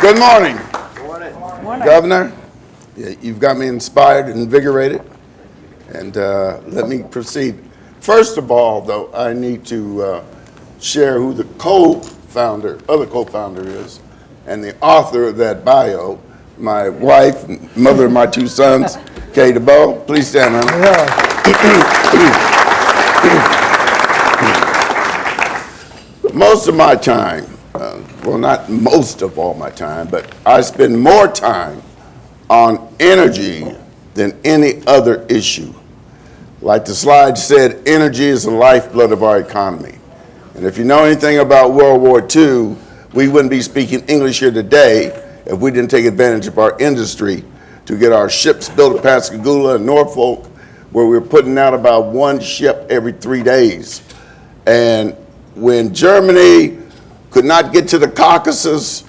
Good morning. Good morning. Governor. Yeah, you've got me inspired and invigorated. And let me proceed. First of all, though, I need to share who the other co-founder is, and the author of that bio, my wife, mother of my two sons, Kay DeBow. Please stand on. Most of my time, well, not most of all my time, but I spend more time on energy than any other issue. Like the slide said, energy is the lifeblood of our economy. And if you know anything about World War II, we wouldn't be speaking English here today if we didn't take advantage of our industry to get our ships built at Pascagoula and Norfolk, where we were putting out about one ship every 3 days. And when Germany could not get to the Caucasus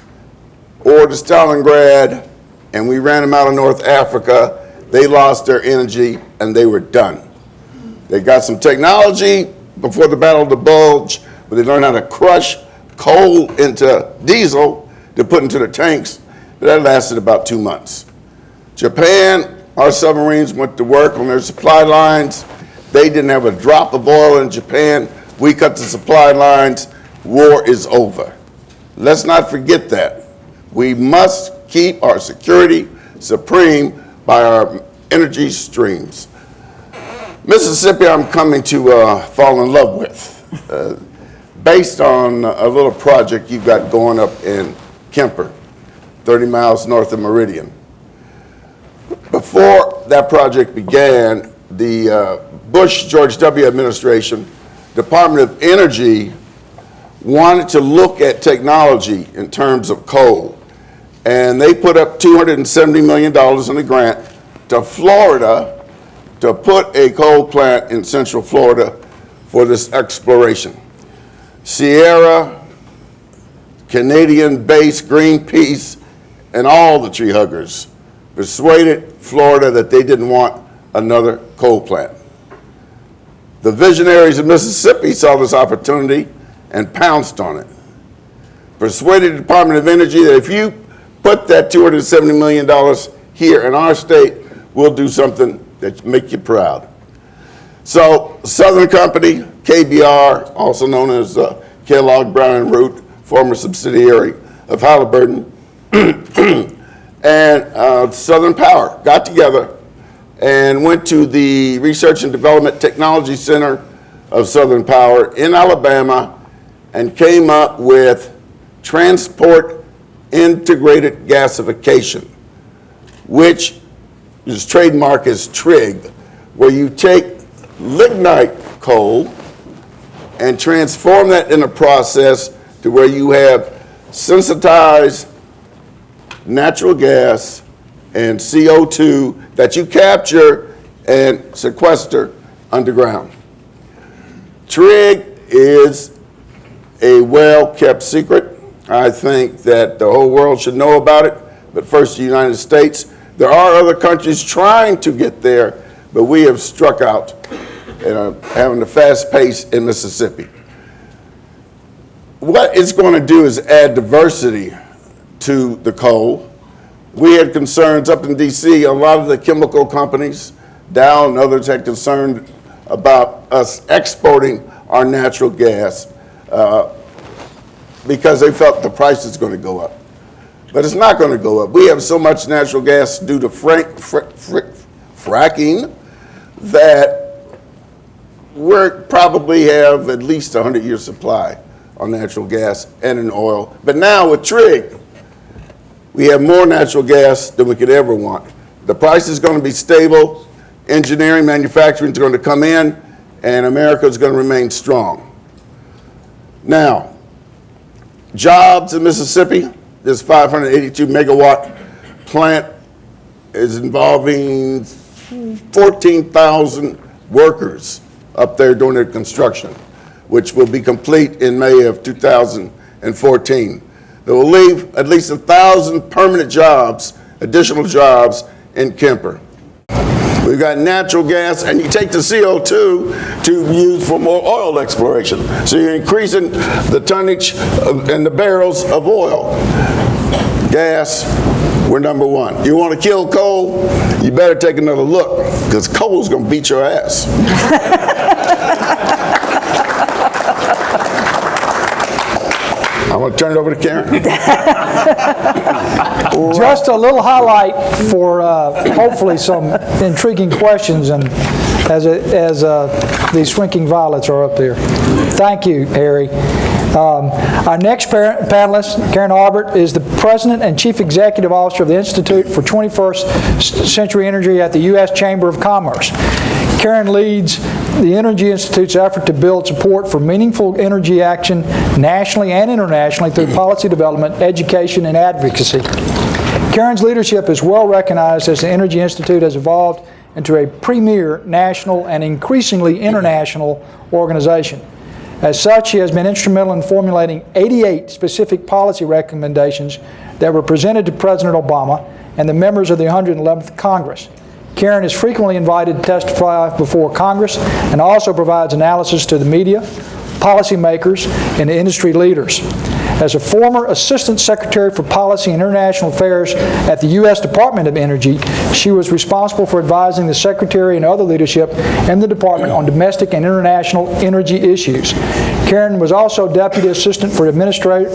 or to Stalingrad, and we ran them out of North Africa, they lost their energy and they were done. They got some technology before the Battle of the Bulge, but they learned how to crush coal into diesel to put into the tanks, but that lasted about 2 months. Japan, our submarines went to work on their supply lines. They didn't have a drop of oil in Japan. We cut the supply lines. War is over. Let's not forget that. We must keep our security supreme by our energy streams. Mississippi, I'm coming to fall in love with, based on a little project you've got going up in Kemper, 30 miles north of Meridian. Before that project began, the Bush-George W. administration, Department of Energy, wanted to look at technology in terms of coal. And they put up $270 million in a grant to Florida to put a coal plant in Central Florida for this exploration. Sierra, Canadian-based Greenpeace, and all the tree huggers persuaded Florida that they didn't want another coal plant. The visionaries of Mississippi saw this opportunity and pounced on it. Persuaded the Department of Energy that if you put that $270 million here in our state, we'll do something that make you proud. So Southern Company, KBR, also known as Kellogg Brown and Root, former subsidiary of Halliburton, and Southern Power got together and went to the Research and Development Technology Center of Southern Power in Alabama and came up with transport integrated gasification, which is trademarked as TRIG, where you take lignite coal and transform that in a process to where you have sensitized natural gas and CO2 that you capture and sequester underground. TRIG is a well-kept secret. I think that the whole world should know about it, but first the United States. There are other countries trying to get there, but we have struck out and are having a fast pace in Mississippi. What it's going to do is add diversity to the coal. We had concerns up in D.C., a lot of the chemical companies, Dow and others, had concern about us exporting our natural gas because they felt the price is going to go up. But it's not going to go up. We have so much natural gas due to fracking that we probably have at least a 100-year supply on natural gas and in oil. But now with TRIG, we have more natural gas than we could ever want. The price is going to be stable. Engineering, manufacturing is going to come in, and America is going to remain strong. Now, jobs in Mississippi, this 582 megawatt plant is involving 14,000 workers up there doing their construction, which will be complete in May of 2014. It will leave at least 1,000 permanent jobs, additional jobs in Kemper. We've got natural gas, and you take the CO2 to use for more oil exploration. So you're increasing the tonnage and the barrels of oil. gas, we're number one. You want to kill coal, you better take another look, because coal's going to beat your ass. I'm going to turn it over to Karen. Just a little highlight for hopefully some intriguing questions, and as these shrinking violets are up there. Thank you, Harry. Our next panelist, Karen Harbert, is the President and Chief Executive Officer of the Institute for 21st Century Energy at the U.S. Chamber of Commerce. Karen leads the Energy Institute's effort to build support for meaningful energy action nationally and internationally through policy development, education, and advocacy. Karen's leadership is well recognized as the Energy Institute has evolved into a premier national and increasingly international organization. As such, she has been instrumental in formulating 88 specific policy recommendations that were presented to President Obama and the members of the 111th Congress. Karen is frequently invited to testify before Congress and also provides analysis to the media, policymakers, and industry leaders. As a former Assistant Secretary for Policy and International Affairs at the U.S. Department of Energy, she was responsible for advising the Secretary and other leadership in the department on domestic and international energy issues. Karen was also Deputy Assistant Administrator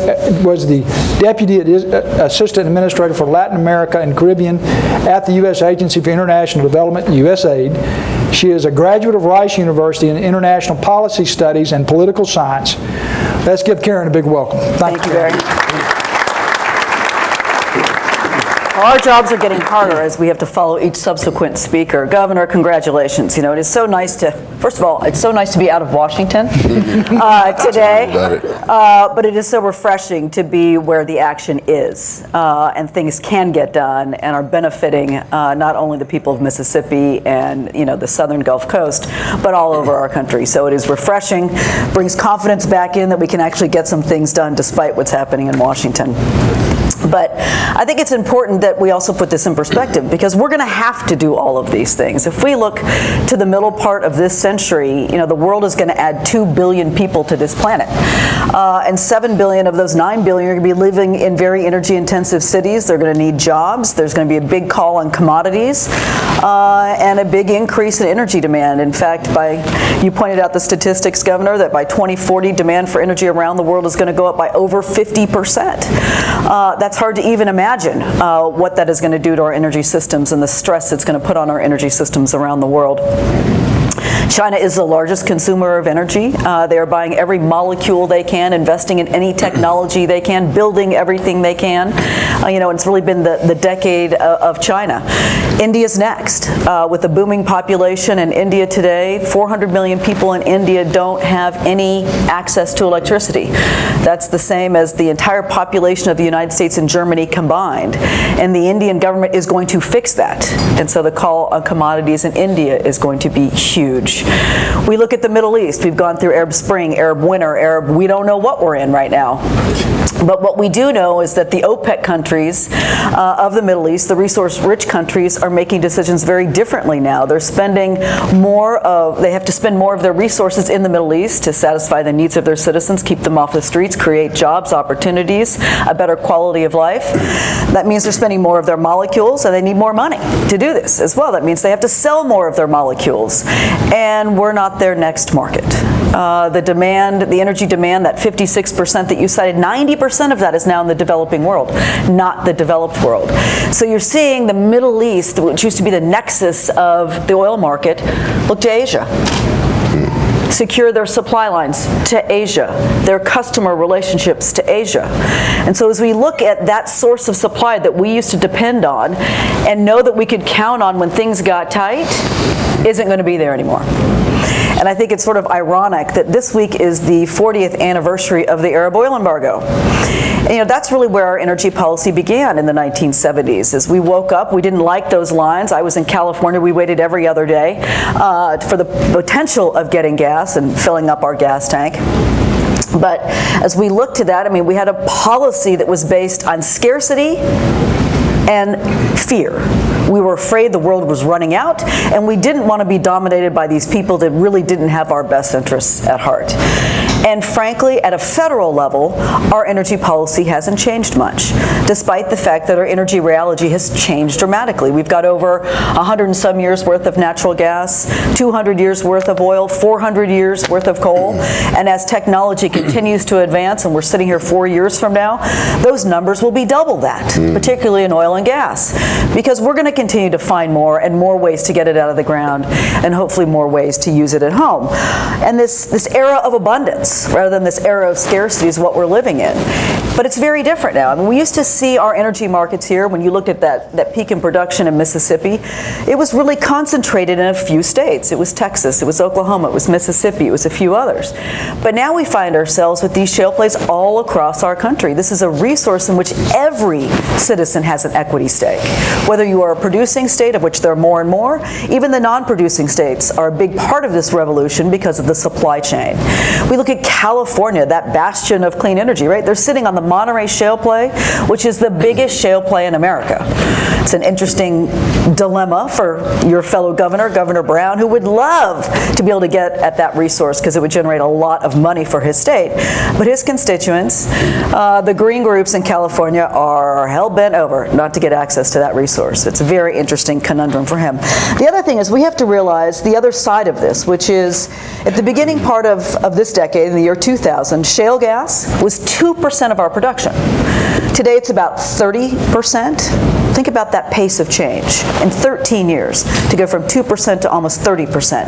for Latin America and Caribbean at the U.S. Agency for International Development, USAID. She is a graduate of Rice University in International Policy Studies and Political Science. Let's give Karen a big welcome. Thank you very much. Our jobs are getting harder as we have to follow each subsequent speaker. Governor, congratulations. You know, it is so nice to, first of all, it's so nice to be out of Washington today, but it is so refreshing to be where the action is and things can get done and are benefiting not only the people of Mississippi and, you know, the southern Gulf Coast, but all over our country. So it is refreshing, brings confidence back in that we can actually get some things done despite what's happening in Washington. But I think it's important that we also put this in perspective, because we're going to have to do all of these things. If we look to the middle part of this century, you know, the world is going to add 2 billion people to this planet. And 7 billion of those 9 billion are going to be living in very energy-intensive cities. They're going to need jobs. There's going to be a big call on commodities and a big increase in energy demand. In fact, you pointed out the statistics, Governor, that by 2040, demand for energy around the world is going to go up by over 50%. That's hard to even imagine what that is going to do to our energy systems and the stress it's going to put on our energy systems around the world. China is the largest consumer of energy. They are buying every molecule they can, investing in any technology they can, building everything they can. You know, it's really been the decade of China. India's next, with a booming population in India today. 400 million people in India don't have any access to electricity. That's the same as the entire population of the United States and Germany combined. And the Indian government is going to fix that. And so the call on commodities in India is going to be huge. We look at the Middle East. We've gone through Arab Spring, Arab Winter, we don't know what we're in right now. But what we do know is that the OPEC countries of the Middle East, the resource-rich countries, are making decisions very differently now. They're spending they have to spend more of their resources in the Middle East to satisfy the needs of their citizens, keep them off the streets, create jobs, opportunities, a better quality of life. That means they're spending more of their molecules, and they need more money to do this as well. That means they have to sell more of their molecules, and we're not their next market. The energy demand, that 56% that you cited, 90% of that is now in the developing world, not the developed world. So you're seeing the Middle East, which used to be the nexus of the oil market, look to Asia. Secure their supply lines to Asia, their customer relationships to Asia. And so as we look at that source of supply that we used to depend on and know that we could count on when things got tight, isn't going to be there anymore. And I think it's sort of ironic that this week is the 40th anniversary of the Arab oil embargo. And, you know, that's really where our energy policy began in the 1970s. As we woke up, we didn't like those lines. I was in California. We waited every other day for the potential of getting gas and filling up our gas tank. But as we looked to that, I mean, we had a policy that was based on scarcity and fear. We were afraid the world was running out, and we didn't want to be dominated by these people that really didn't have our best interests at heart. And frankly, at a federal level, our energy policy hasn't changed much, despite the fact that our energy reality has changed dramatically. We've got over 100 and some years worth of natural gas, 200 years worth of oil, 400 years worth of coal. And as technology continues to advance, and we're sitting here 4 years from now, those numbers will be double that, particularly in oil and gas, because we're going to continue to find more and more ways to get it out of the ground, and hopefully more ways to use it at home. And this era of abundance, rather than this era of scarcity, is what we're living in. But it's very different now. I mean, we used to see our energy markets here, when you looked at that peak in production in Mississippi, it was really concentrated in a few states. It was Texas, it was Oklahoma, it was Mississippi, it was a few others. But now we find ourselves with these shale plays all across our country. This is a resource in which every citizen has an equity stake. Whether you are a producing state, of which there are more and more, even the non-producing states are a big part of this revolution because of the supply chain. We look at California, that bastion of clean energy, right? They're sitting on the Monterey Shale play, which is the biggest shale play in America. It's an interesting dilemma for your fellow governor, Governor Brown, who would love to be able to get at that resource because it would generate a lot of money for his state. But his constituents, the green groups in California, are hell-bent over not to get access to that resource. It's a very interesting conundrum for him. The other thing is we have to realize the other side of this, which is at the beginning part of this decade, in the year 2000, shale gas was 2% of our production. Today it's about 30%. Think about that pace of change in 13 years to go from 2% to almost 30%.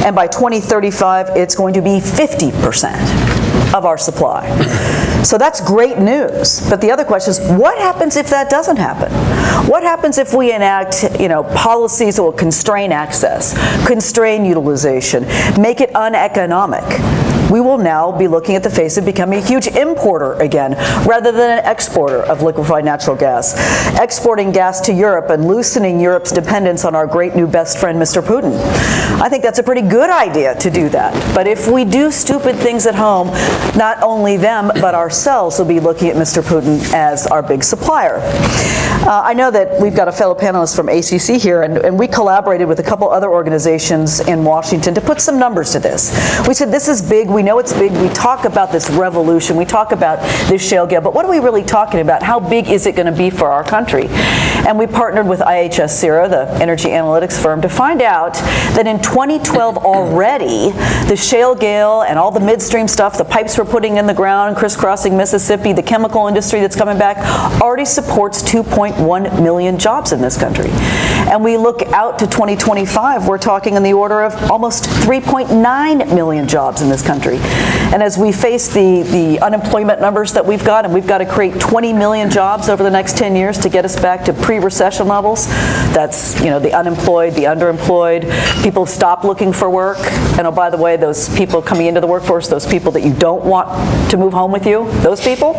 And by 2035, it's going to be 50% of our supply. So that's great news. But the other question is, what happens if that doesn't happen? What happens if we enact, policies that will constrain access, constrain utilization, make it uneconomic? We will now be looking at the face of becoming a huge importer again, rather than an exporter of liquefied natural gas. Exporting gas to Europe and loosening Europe's dependence on our great new best friend, Mr. Putin. I think that's a pretty good idea to do that. But if we do stupid things at home, not only them, but ourselves will be looking at Mr. Putin as our big supplier. I know that we've got a fellow panelist from ACC here, and we collaborated with a couple other organizations in Washington to put some numbers to this. We said, this is big, we know it's big, we talk about this revolution, we talk about this shale gas, but what are we really talking about? How big is it going to be for our country? And we partnered with IHS CERA, the energy analytics firm, to find out that in 2012 already, the shale gas and all the midstream stuff, the pipes we're putting in the ground, crisscrossing Mississippi, the chemical industry that's coming back, already supports 2.1 million jobs in this country. And we look out to 2025, we're talking in the order of almost 3.9 million jobs in this country. And as we face the unemployment numbers that we've got, and we've got to create 20 million jobs over the next 10 years to get us back to pre-recession levels, that's, the unemployed, the underemployed, people stop looking for work. And oh, by the way, those people coming into the workforce, those people that you don't want to move home with you, those people,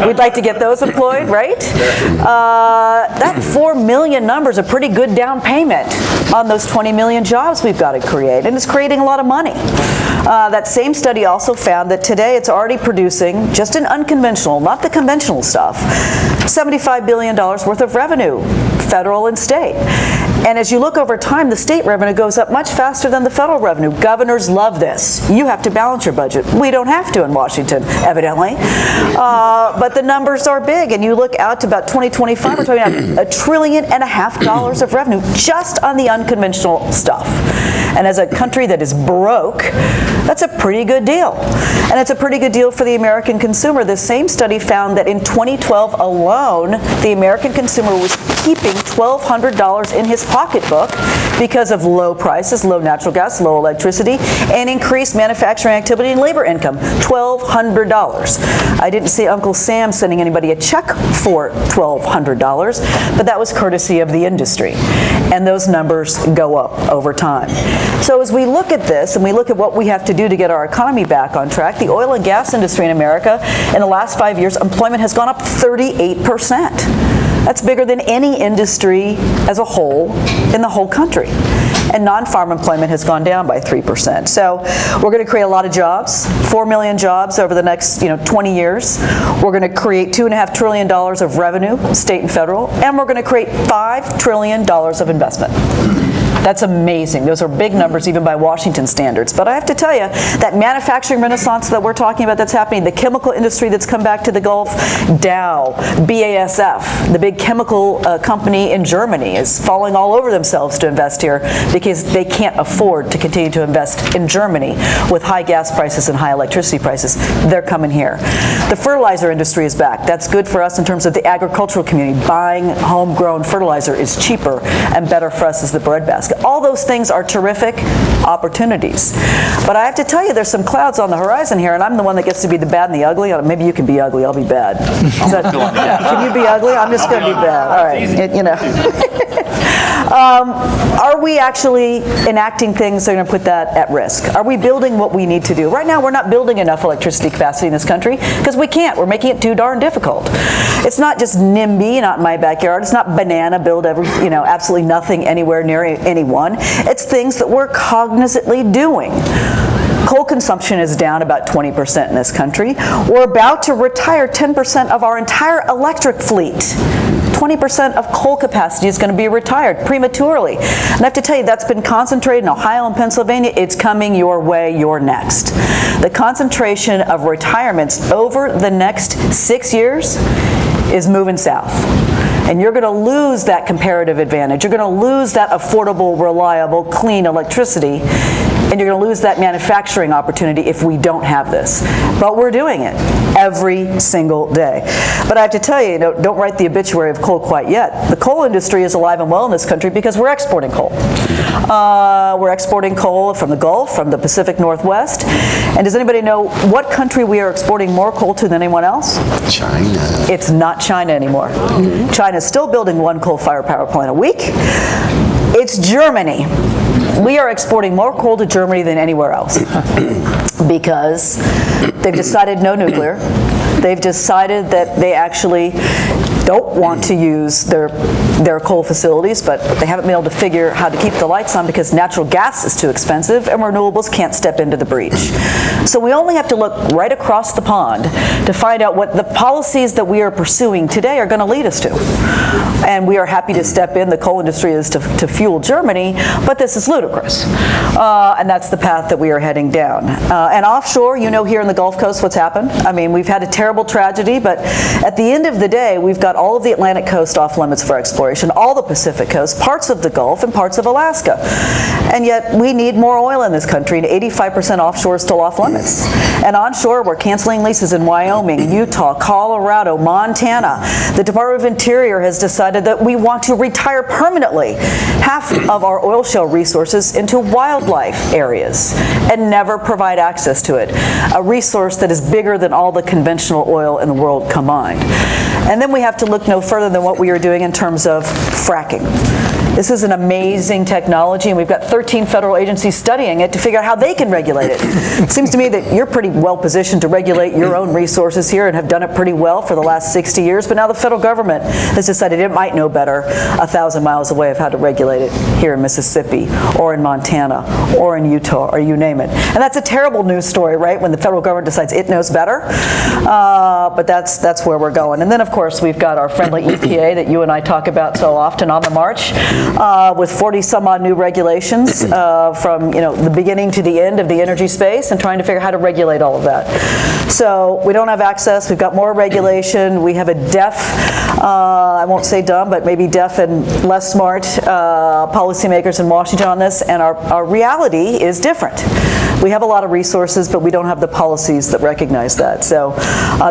we'd like to get those employed, right? That 4 million number is a pretty good down payment on those 20 million jobs we've got to create, and it's creating a lot of money. That same study also found that today it's already producing, just in unconventional, not the conventional stuff, $75 billion worth of revenue, federal and state. And as you look over time, the state revenue goes up much faster than the federal revenue. Governors love this. You have to balance your budget. We don't have to in Washington, evidently. But the numbers are big, and you look out to about 2025, we're talking about $1.5 trillion of revenue just on the unconventional stuff. And as a country that is broke, that's a pretty good deal. And it's a pretty good deal for the American consumer. This same study found that in 2012 alone, the American consumer was keeping $1,200 in his pocketbook because of low prices, low natural gas, low electricity, and increased manufacturing activity and labor income. $1,200. I didn't see Uncle Sam sending anybody a check for $1,200, but that was courtesy of the industry. And those numbers go up over time. So as we look at this, and we look at what we have to do to get our economy back on track, the oil and gas industry in America, in the last 5 years, employment has gone up 38%. That's bigger than any industry as a whole in the whole country. And non-farm employment has gone down by 3%. So we're going to create a lot of jobs, 4 million jobs over the next 20 years. We're going to create $2.5 trillion of revenue, state and federal, and we're going to create $5 trillion of investment. That's amazing. Those are big numbers even by Washington standards. But I have to tell you, that manufacturing renaissance that we're talking about that's happening, the chemical industry that's come back to the Gulf, Dow, BASF, the big chemical company in Germany, is falling all over themselves to invest here because they can't afford to continue to invest in Germany with high gas prices and high electricity prices. They're coming here. The fertilizer industry is back. That's good for us in terms of the agricultural community. Buying homegrown fertilizer is cheaper and better for us as the breadbasket. All those things are terrific opportunities. But I have to tell you, there's some clouds on the horizon here, and I'm the one that gets to be the bad and the ugly. Maybe you can be ugly, I'll be bad. Can you be ugly? I'm just going to be bad. All right, you know. Are we actually enacting things that are going to put that at risk? Are we building what we need to do? Right now, we're not building enough electricity capacity in this country because we can't. We're making it too darn difficult. It's not just NIMBY, not in my backyard. It's not banana, build absolutely nothing anywhere near anyone. It's things that we're cognizantly doing. Coal consumption is down about 20% in this country. We're about to retire 10% of our entire electric fleet. 20% of coal capacity is going to be retired prematurely. And I have to tell you, that's been concentrated in Ohio and Pennsylvania. It's coming your way. You're next. The concentration of retirements over the next 6 years is moving south. And you're going to lose that comparative advantage. You're going to lose that affordable, reliable, clean electricity. And you're going to lose that manufacturing opportunity if we don't have this. But we're doing it every single day. But I have to tell you, don't write the obituary of coal quite yet. The coal industry is alive and well in this country because we're exporting coal. We're exporting coal from the Gulf, from the Pacific Northwest. And does anybody know what country we are exporting more coal to than anyone else? China. It's not China anymore. China's still building one coal-fired power plant a week. It's Germany. We are exporting more coal to Germany than anywhere else because they've decided no nuclear. They've decided that they actually don't want to use their coal facilities, but they haven't been able to figure how to keep the lights on because natural gas is too expensive and renewables can't step into the breach. So we only have to look right across the pond to find out what the policies that we are pursuing today are going to lead us to. And we are happy to step in. The coal industry is to fuel Germany, but this is ludicrous. And that's the path that we are heading down. And offshore, here in the Gulf Coast what's happened. I mean, we've had a terrible tragedy, but at the end of the day, we've got all of the Atlantic coast off limits for exploration, all the Pacific coast, parts of the Gulf, and parts of Alaska. And yet we need more oil in this country, and 85% offshore is still off limits. And onshore, we're canceling leases in Wyoming, Utah, Colorado, Montana. The Department of Interior has decided that we want to retire permanently half of our oil shale resources into wildlife areas and never provide access to it, a resource that is bigger than all the conventional oil in the world combined. And then we have to look no further than what we are doing in terms of fracking. This is an amazing technology, and we've got 13 federal agencies studying it to figure out how they can regulate it. It seems to me that you're pretty well positioned to regulate your own resources here and have done it pretty well for the last 60 years, but now the federal government has decided it might know better 1,000 miles away of how to regulate it here in Mississippi or in Montana or in Utah or you name it. And that's a terrible news story, right, when the federal government decides it knows better, but that's where we're going. And then, of course, we've got our friendly EPA that you and I talk about so often on the march. With 40 some odd new regulations from the beginning to the end of the energy space and trying to figure out how to regulate all of that. So we don't have access, we've got more regulation, we have a deaf, I won't say dumb, but maybe deaf and less smart policymakers in Washington on this, and our reality is different. We have a lot of resources, but we don't have the policies that recognize that. So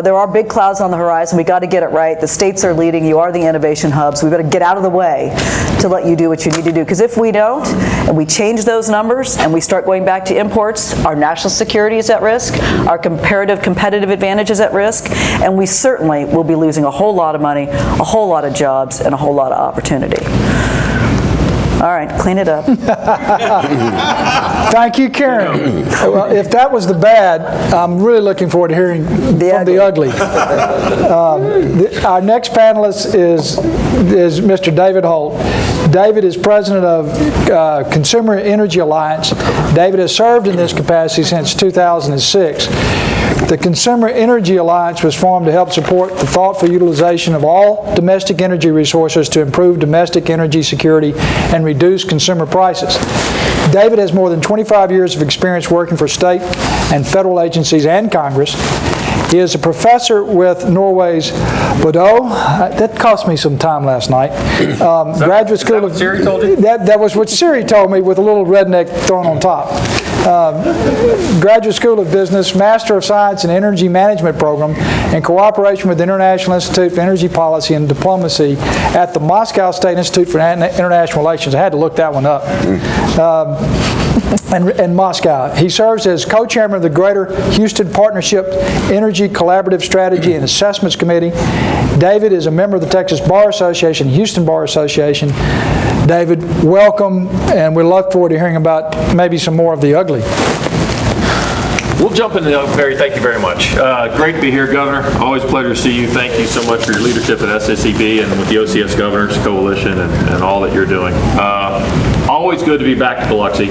there are big clouds on the horizon. We got to get it right. The states are leading. You are the innovation hubs. We've got to get out of the way to let you do what you need to do. Because if we don't, and we change those numbers, and we start going back to imports, our national security is at risk, our competitive advantage is at risk, and we certainly will be losing a whole lot of money, a whole lot of jobs, and a whole lot of opportunity. All right, clean it up. Thank you, Karen. Well, if that was the bad, I'm really looking forward to hearing from the ugly. Our next panelist is Mr. David Holt. David is president of Consumer Energy Alliance. David has served in this capacity since 2006. The Consumer Energy Alliance was formed to help support the thoughtful utilization of all domestic energy resources to improve domestic energy security and reduce consumer prices. David has more than 25 years of experience working for state and federal agencies and Congress. He is a professor with Norway's Bordeaux. That cost me some time last night. Graduate School of... Siri told you? That was what Siri told me with a little redneck thrown on top. Graduate School of Business, Master of Science in Energy Management Program in cooperation with the International Institute for Energy Policy and Diplomacy at the Moscow State Institute for International Relations. I had to look that one up. In Moscow. He serves as co-chairman of the Greater Houston Partnership Energy Collaborative Strategy and Assessments Committee. David is a member of the Texas Bar Association, Houston Bar Association. David, welcome, and we look forward to hearing about maybe some more of the ugly. We'll jump into the Barry. Thank you very much. Great to be here, Governor. Always a pleasure to see you. Thank you so much for your leadership at SSEB and with the OCS Governors Coalition and all that you're doing. Always good to be back to Biloxi.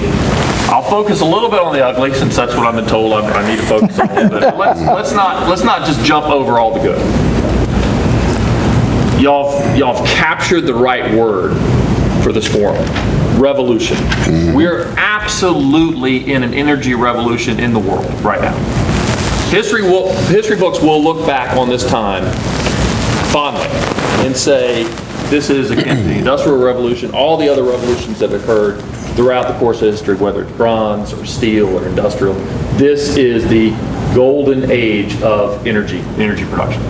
I'll focus a little bit on the ugly, since that's what I've been told I need to focus on a little bit. But let's not just jump over all the good. Y'all have captured the right word for this forum. Revolution. We're absolutely in an energy revolution in the world right now. History books will look back on this time fondly and say this is akin to the Industrial Revolution, all the other revolutions that occurred throughout the course of history, whether it's bronze or steel or industrial. This is the golden age of energy production.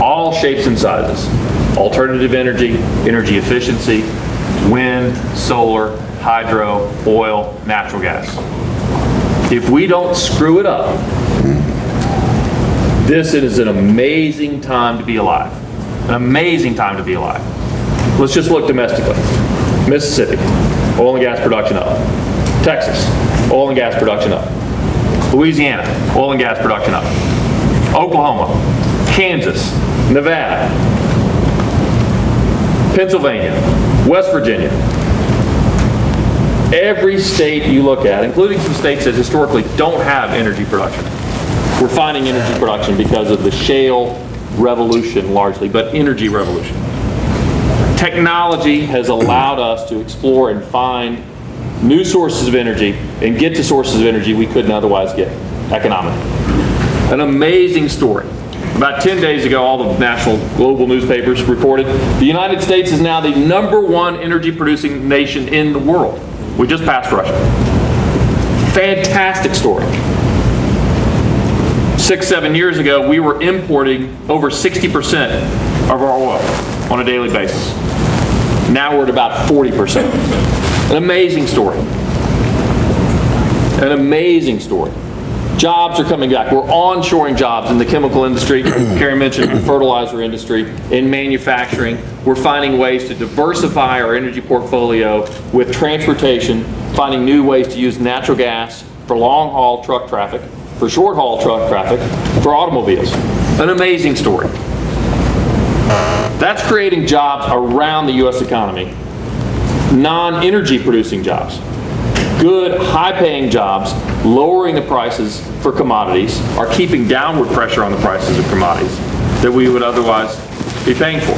All shapes and sizes. Alternative energy, energy efficiency, wind, solar, hydro, oil, natural gas. If we don't screw it up, this is an amazing time to be alive. An amazing time to be alive. Let's just look domestically. Mississippi, oil and gas production up. Texas, oil and gas production up. Louisiana, oil and gas production up. Oklahoma, Kansas, Nevada, Pennsylvania, West Virginia. Every state you look at, including some states that historically don't have energy production, we're finding energy production because of the shale revolution largely, but energy revolution. Technology has allowed us to explore and find new sources of energy and get to sources of energy we couldn't otherwise get economically. An amazing story. About 10 days ago, all the national global newspapers reported the United States is now the #1 energy producing nation in the world. We just passed Russia. Fantastic story. 6-7 years ago, we were importing over 60% of our oil on a daily basis. Now we're at about 40%. An amazing story. An amazing story. Jobs are coming back. We're onshoring jobs in the chemical industry. Karen mentioned the fertilizer industry, in manufacturing. We're finding ways to diversify our energy portfolio with transportation, finding new ways to use natural gas for long-haul truck traffic, for short-haul truck traffic, for automobiles. An amazing story. That's creating jobs around the U.S. economy, non-energy producing jobs. Good, high-paying jobs, lowering the prices for commodities, are keeping downward pressure on the prices of commodities that we would otherwise be paying for.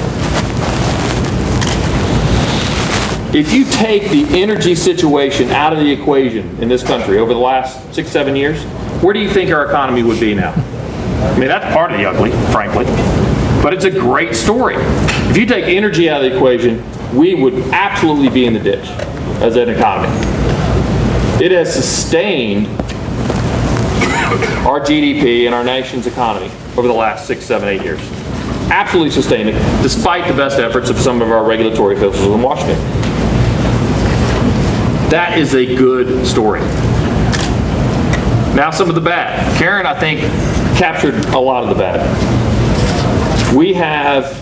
If you take the energy situation out of the equation in this country over the last 6-7 years, where do you think our economy would be now? I mean, that's part of the ugly, frankly, but it's a great story. If you take energy out of the equation, we would absolutely be in the ditch as an economy. It has sustained our GDP and our nation's economy over the last 6, 7, 8 years. Absolutely sustained it, despite the best efforts of some of our regulatory officials in Washington. That is a good story. Now some of the bad. Karen, I think, captured a lot of the bad. We have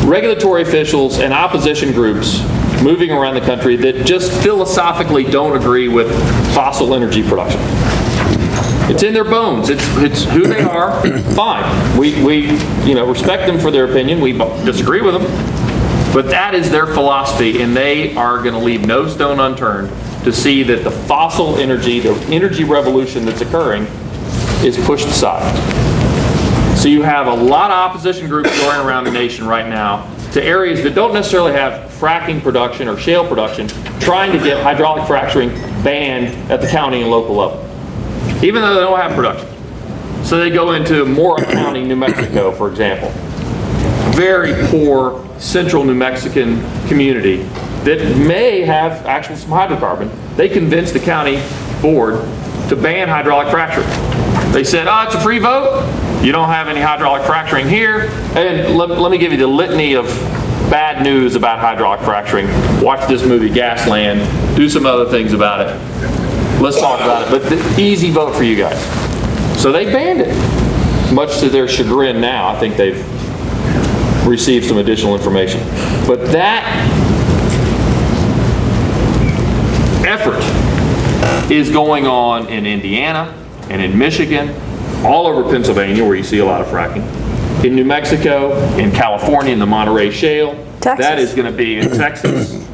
regulatory officials and opposition groups moving around the country that just philosophically don't agree with fossil energy production. It's in their bones. It's who they are. Fine. We respect them for their opinion. We disagree with them. But that is their philosophy, and they are going to leave no stone unturned to see that the fossil energy, the energy revolution that's occurring, is pushed aside. So you have a lot of opposition groups going around the nation right now to areas that don't necessarily have fracking production or shale production, trying to get hydraulic fracturing banned at the county and local level, even though they don't have production. So they go into Mora County, New Mexico, for example. Very poor central New Mexican community that may have actually some hydrocarbon. They convinced the county board to ban hydraulic fracturing. They said, it's a free vote. You don't have any hydraulic fracturing here. And let me give you the litany of bad news about hydraulic fracturing. Watch this movie, Gasland. Do some other things about it. Let's talk about it. But the easy vote for you guys. So they banned it. Much to their chagrin now, I think they've received some additional information. But that effort is going on in Indiana and in Michigan, all over Pennsylvania where you see a lot of fracking, in New Mexico, in California, in the Monterey Shale. Texas. That is going to be in Texas.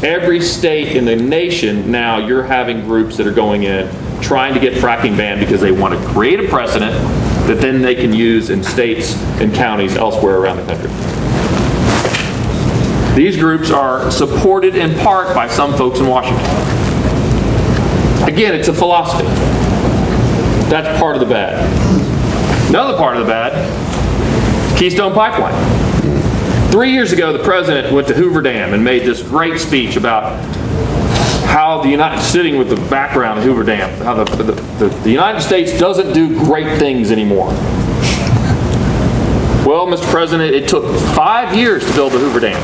Every state in the nation now, you're having groups that are going in trying to get fracking banned because they want to create a precedent that then they can use in states and counties elsewhere around the country. These groups are supported in part by some folks in Washington. Again, it's a philosophy. That's part of the bad. Another part of the bad, Keystone Pipeline. 3 years ago, the president went to Hoover Dam and made this great speech about how sitting with the background of Hoover Dam, how the United States doesn't do great things anymore. Well, Mr. President, it took 5 years to build the Hoover Dam.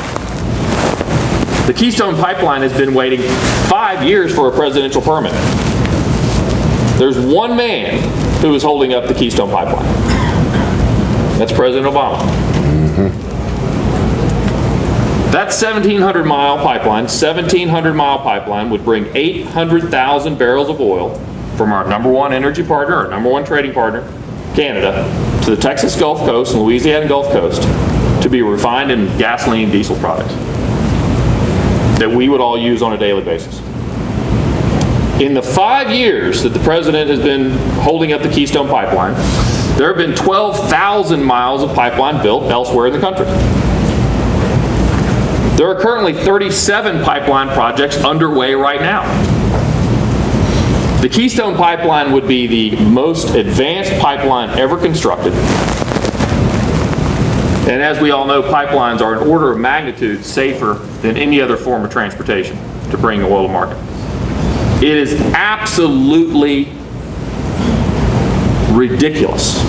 The Keystone Pipeline has been waiting 5 years for a presidential permit. There's one man who is holding up the Keystone Pipeline. That's President Obama. That 1,700-mile pipeline would bring 800,000 barrels of oil from our number one energy partner, our number one trading partner, Canada, to the Texas Gulf Coast and Louisiana Gulf Coast to be refined in gasoline and diesel products that we would all use on a daily basis. In the 5 years that the president has been holding up the Keystone Pipeline, there have been 12,000 miles of pipeline built elsewhere in the country. There are currently 37 pipeline projects underway right now. The Keystone Pipeline would be the most advanced pipeline ever constructed. And as we all know, pipelines are an order of magnitude safer than any other form of transportation to bring oil to market. It is absolutely ridiculous,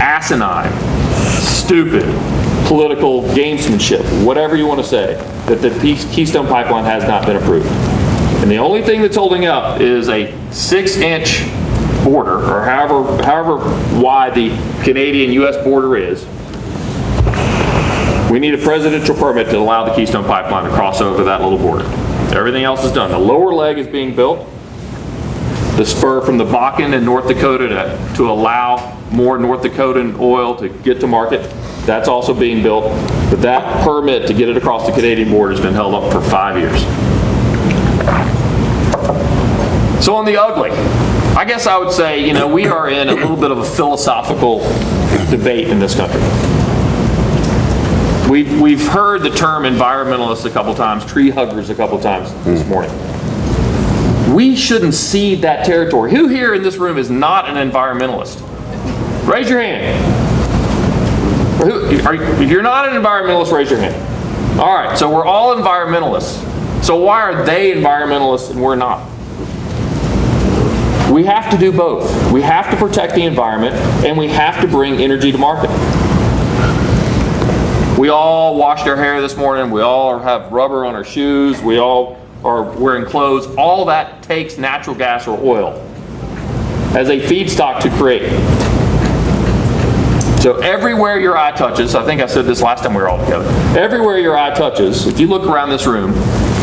asinine, stupid, political gamesmanship, whatever you want to say, that the Keystone Pipeline has not been approved. And the only thing that's holding up is a 6-inch border, or however wide the Canadian-U.S. border is. We need a presidential permit to allow the Keystone Pipeline to cross over that little border. Everything else is done. The lower leg is being built. The spur from the Bakken in North Dakota to allow more North Dakotan oil to get to market, that's also being built. But that permit to get it across the Canadian border has been held up for 5 years. So on the ugly, I guess I would say, we are in a little bit of a philosophical debate in this country. We've heard the term environmentalists a couple times, tree huggers a couple times this morning. We shouldn't cede that territory. Who here in this room is not an environmentalist? Raise your hand. If you're not an environmentalist, raise your hand. All right, so we're all environmentalists. So why are they environmentalists and we're not? We have to do both. We have to protect the environment and we have to bring energy to market. We all washed our hair this morning. We all have rubber on our shoes. We all are wearing clothes. All that takes natural gas or oil as a feedstock to create. So everywhere your eye touches, I think I said this last time we were all together, everywhere your eye touches, if you look around this room,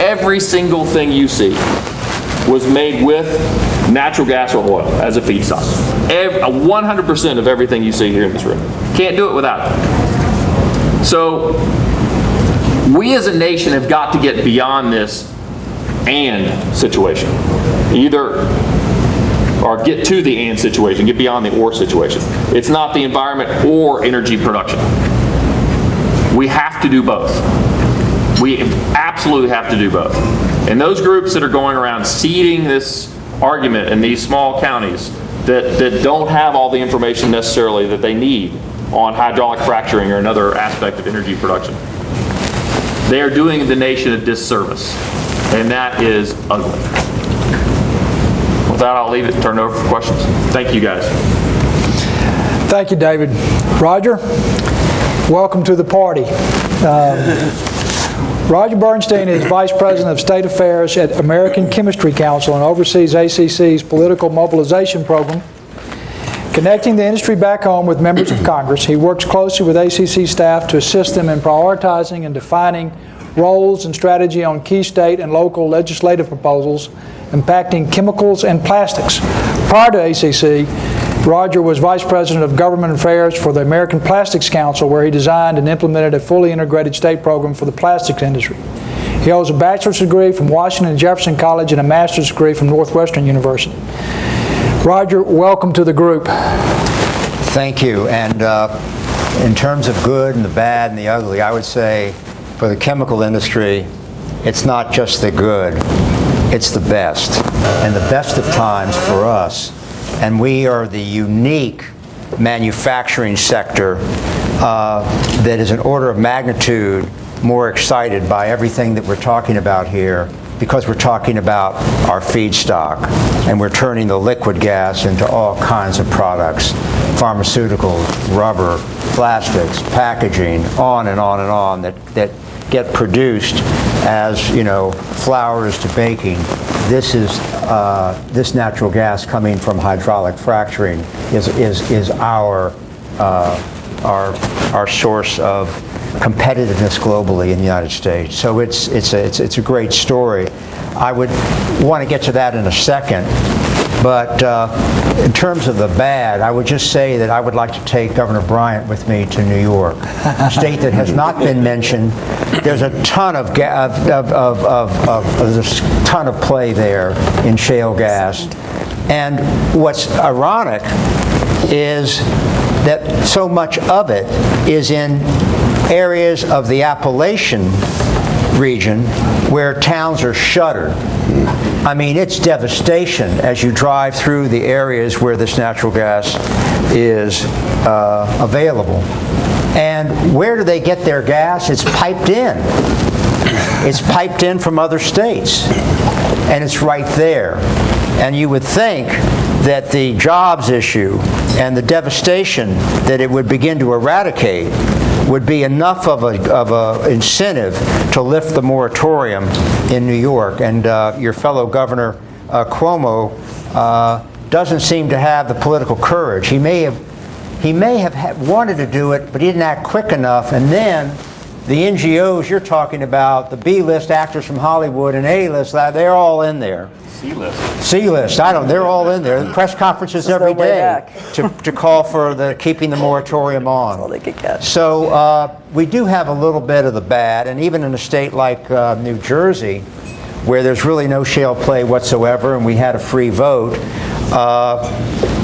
Every single thing you see was made with natural gas or oil as a feedstock. 100% of everything you see here in this room. Can't do it without it. So we as a nation have got to get beyond this and situation. Or get to the and situation, get beyond the or situation. It's not the environment or energy production. We have to do both. We absolutely have to do both. And those groups that are going around seeding this argument in these small counties that don't have all the information necessarily that they need on hydraulic fracturing or another aspect of energy production, they are doing the nation a disservice. And that is ugly. With that, I'll leave it and turn it over for questions. Thank you, guys. Thank you, David. Roger, welcome to the party. Roger Bernstein is Vice President of State Affairs at American Chemistry Council and oversees ACC's political mobilization program, connecting the industry back home with members of Congress. He works closely with ACC staff to assist them in prioritizing and defining roles and strategy on key state and local legislative proposals impacting chemicals and plastics. Prior to ACC, Roger was Vice President of Government Affairs for the American Plastics Council, where he designed and implemented a fully integrated state program for the plastics industry. He holds a bachelor's degree from Washington and Jefferson College and a master's degree from Northwestern University. Roger, welcome to the group. Thank you. And in terms of good and the bad and the ugly, I would say for the chemical industry, it's not just the good, it's the best. And the best of times for us. And we are the unique manufacturing sector that is an order of magnitude more excited by everything that we're talking about here, because we're talking about our feedstock and we're turning the liquid gas into all kinds of products, pharmaceuticals, rubber, plastics, packaging, on and on and on, that get produced as, you know, flours to baking. This is this natural gas coming from hydraulic fracturing is our source of competitiveness globally in the United States. So it's a great story. I would want to get to that in a second, but in terms of the bad, I would just say that I would like to take Governor Bryant with me to New York, a state that has not been mentioned. There's a ton of play there in shale gas, and what's ironic is that so much of it is in areas of the Appalachian region where towns are shuttered. I mean, it's devastation as you drive through the areas where this natural gas is available. And where do they get their gas? It's piped in. It's piped in from other states. And it's right there. And you would think that the jobs issue and the devastation that it would begin to eradicate would be enough of a incentive to lift the moratorium in New York. And your fellow Governor Cuomo doesn't seem to have the political courage. He may have wanted to do it, but he didn't act quick enough. And then the NGOs you're talking about, the B-list actors from Hollywood and A-list, they're all in there. C-list. C-list. They're all in there. Press conferences every day to call for keeping the moratorium on. That's all they could get. So we do have a little bit of the bad, and even in a state like New Jersey, where there's really no shale play whatsoever, and we had a free vote.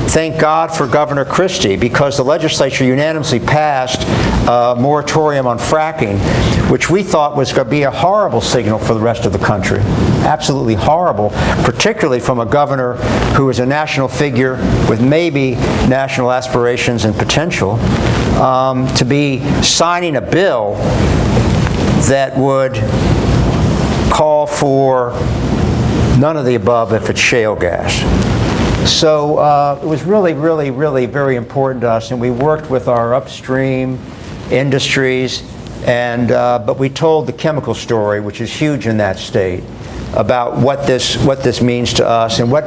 Thank God for Governor Christie, because the legislature unanimously passed a moratorium on fracking, which we thought was going to be a horrible signal for the rest of the country. Absolutely horrible, particularly from a governor who is a national figure with maybe national aspirations and potential, to be signing a bill that would call for none of the above if it's shale gas. So it was really, really, really very important to us, and we worked with our upstream industries, and but we told the chemical story, which is huge in that state, about what this means to us and what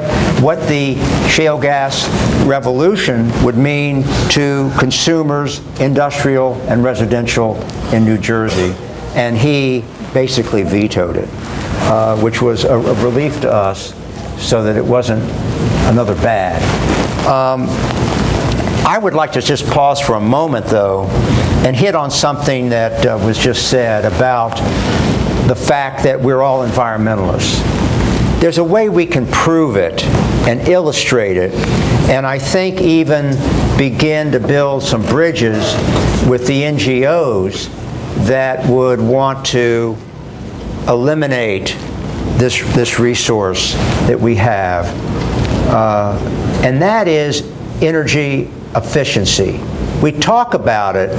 the shale gas revolution would mean to consumers, industrial and residential in New Jersey, and he basically vetoed it. which was a relief to us so that it wasn't another bad. I would like to just pause for a moment, though, and hit on something that was just said about the fact that we're all environmentalists. There's a way we can prove it and illustrate it, and I think even begin to build some bridges with the NGOs that would want to eliminate this resource that we have, and that is energy efficiency. We talk about it,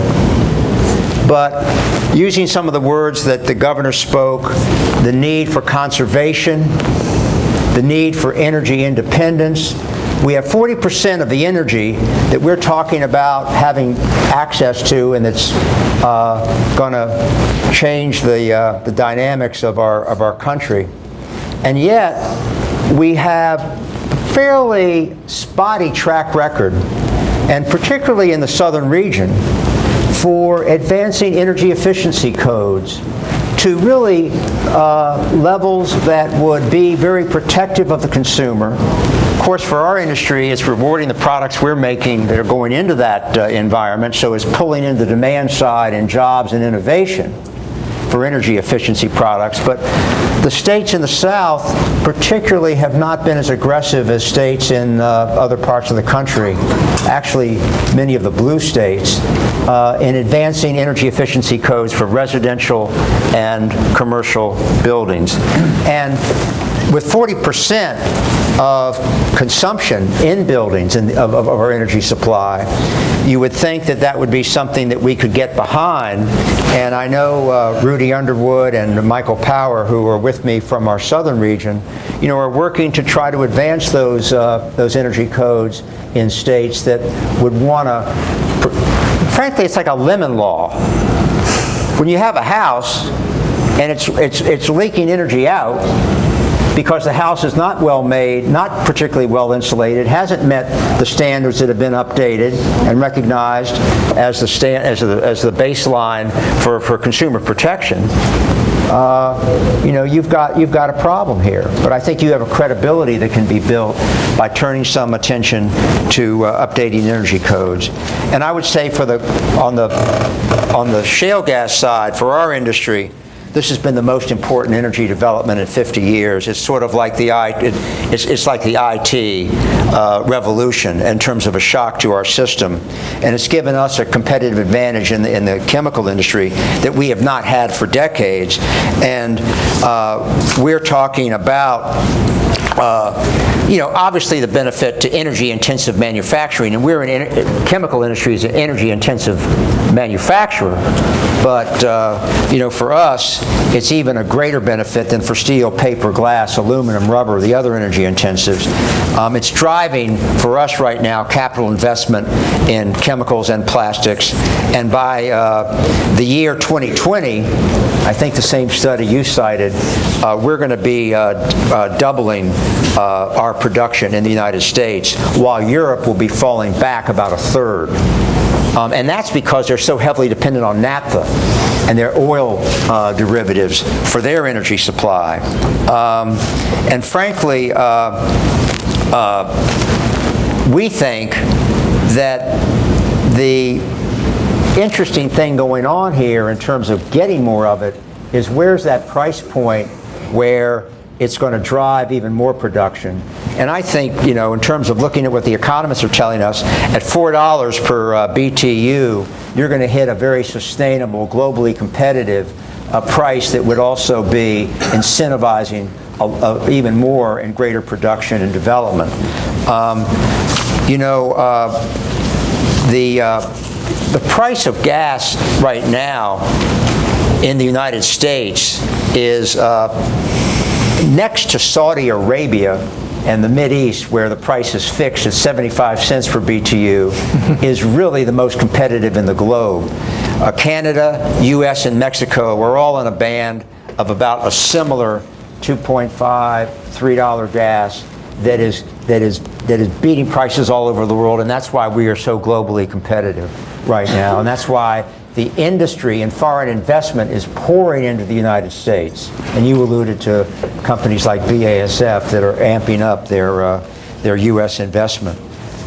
but using some of the words that the governor spoke, the need for conservation, the need for energy independence. We have 40% of the energy that we're talking about having access to, and it's going to change the dynamics of our country. And yet, we have a fairly spotty track record, and particularly in the southern region, for advancing energy efficiency codes to really levels that would be very protective of the consumer. Of course, for our industry, it's rewarding the products we're making that are going into that environment, so it's pulling in the demand side and jobs and innovation for energy efficiency products. But the states in the South particularly have not been as aggressive as states in other parts of the country, actually many of the blue states, in advancing energy efficiency codes for residential and commercial buildings. And with 40% of consumption in buildings and of our energy supply, you would think that that would be something that we could get behind. And I know Rudy Underwood and Michael Power, who are with me from our southern region, are working to try to advance those energy codes in states that would want to. Frankly, it's like a lemon law. When you have a house and it's leaking energy out, because the house is not well made, not particularly well insulated, hasn't met the standards that have been updated and recognized as the baseline for consumer protection. You've got a problem here. But I think you have a credibility that can be built by turning some attention to updating energy codes. And I would say on the shale gas side, for our industry, this has been the most important energy development in 50 years. It's sort of like the IT revolution in terms of a shock to our system, and it's given us a competitive advantage in the chemical industry that we have not had for decades. And we're talking about obviously the benefit to energy-intensive manufacturing, and we're in chemical industry is an energy-intensive manufacturer. But for us, it's even a greater benefit than for steel, paper, glass, aluminum, rubber, the other energy intensives. It's driving for us right now capital investment in chemicals and plastics, and by the year 2020, I think the same study you cited, we're going to be doubling our production in the United States, while Europe will be falling back about a third. And that's because they're so heavily dependent on naphtha and their oil derivatives for their energy supply. And frankly, we think that the interesting thing going on here in terms of getting more of it is where's that price point where it's going to drive even more production. And I think, in terms of looking at what the economists are telling us, at $4 per BTU, you're going to hit a very sustainable, globally competitive price that would also be incentivizing even more and greater production and development. The price of gas right now in the United States is next to Saudi Arabia and the Mideast, where the price is fixed at 75 cents per BTU, is really the most competitive in the globe. Canada, US, and Mexico are all in a band of about a similar $2.5, $3 gas that is beating prices all over the world, and that's why we are so globally competitive right now. And that's why the industry and foreign investment is pouring into the United States. And you alluded to companies like BASF that are amping up their U.S. investment.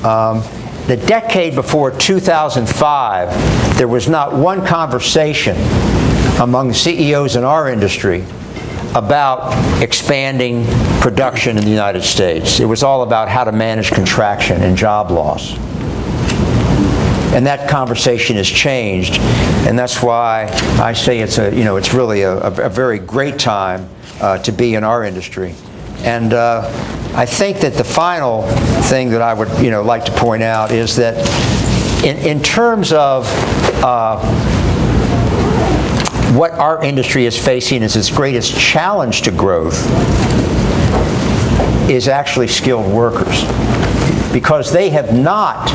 The decade before 2005, there was not one conversation among CEOs in our industry about expanding production in the United States. It was all about how to manage contraction and job loss. And that conversation has changed, and that's why I say it's really a very great time to be in our industry. And I think that the final thing that I would like to point out is that in terms of what our industry is facing as its greatest challenge to growth is actually skilled workers, because they have not.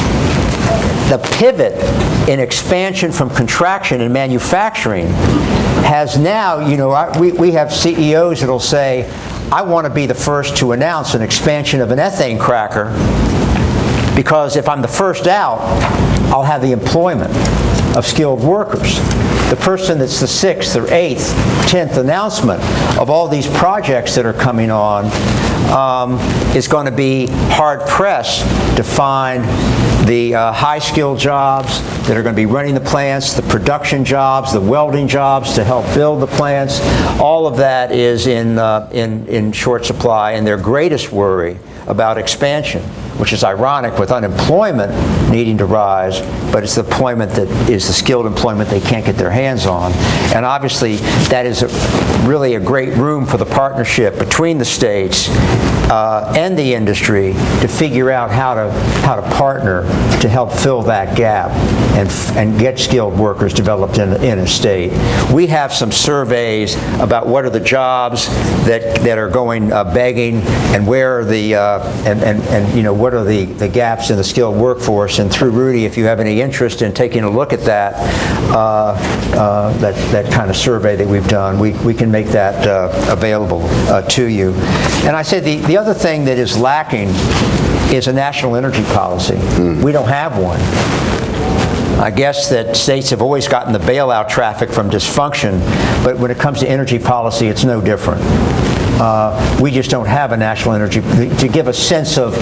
The pivot in expansion from contraction in manufacturing has now, we have CEOs that'll say, I want to be the first to announce an expansion of an ethane cracker, because if I'm the first out, I'll have the employment of skilled workers. The person that's the 6th or 8th, 10th announcement of all these projects that are coming on is going to be hard-pressed to find the high-skilled jobs that are going to be running the plants, the production jobs, the welding jobs to help build the plants. All of that is in short supply, and their greatest worry about expansion, which is ironic with unemployment needing to rise, but it's the employment that is the skilled employment they can't get their hands on. And obviously, that is really a great room for the partnership between the states and the industry to figure out how to partner to help fill that gap and get skilled workers developed in a state. We have some surveys about what are the jobs that are going begging, and where are the what are the gaps in the skilled workforce. And through Rudy, if you have any interest in taking a look at that that kind of survey that we've done, we can make that available to you. And I said the other thing that is lacking is a national energy policy. We don't have one. I guess that states have always gotten the bailout traffic from dysfunction, but when it comes to energy policy, it's no different. We just don't have a national energy to give a sense of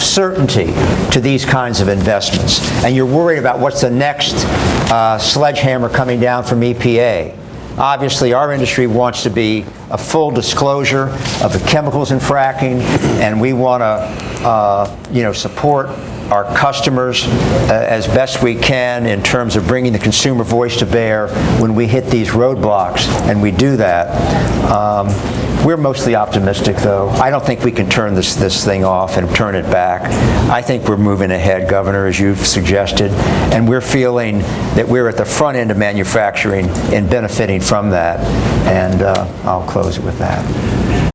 certainty to these kinds of investments. And you're worried about what's the next sledgehammer coming down from EPA. Obviously, our industry wants to be a full disclosure of the chemicals in fracking, and we want to support our customers as best we can in terms of bringing the consumer voice to bear when we hit these roadblocks, and we do that. We're mostly optimistic, though. I don't think we can turn this thing off and turn it back. I think we're moving ahead, Governor, as you've suggested, and we're feeling that we're at the front end of manufacturing and benefiting from that. And I'll close it with that.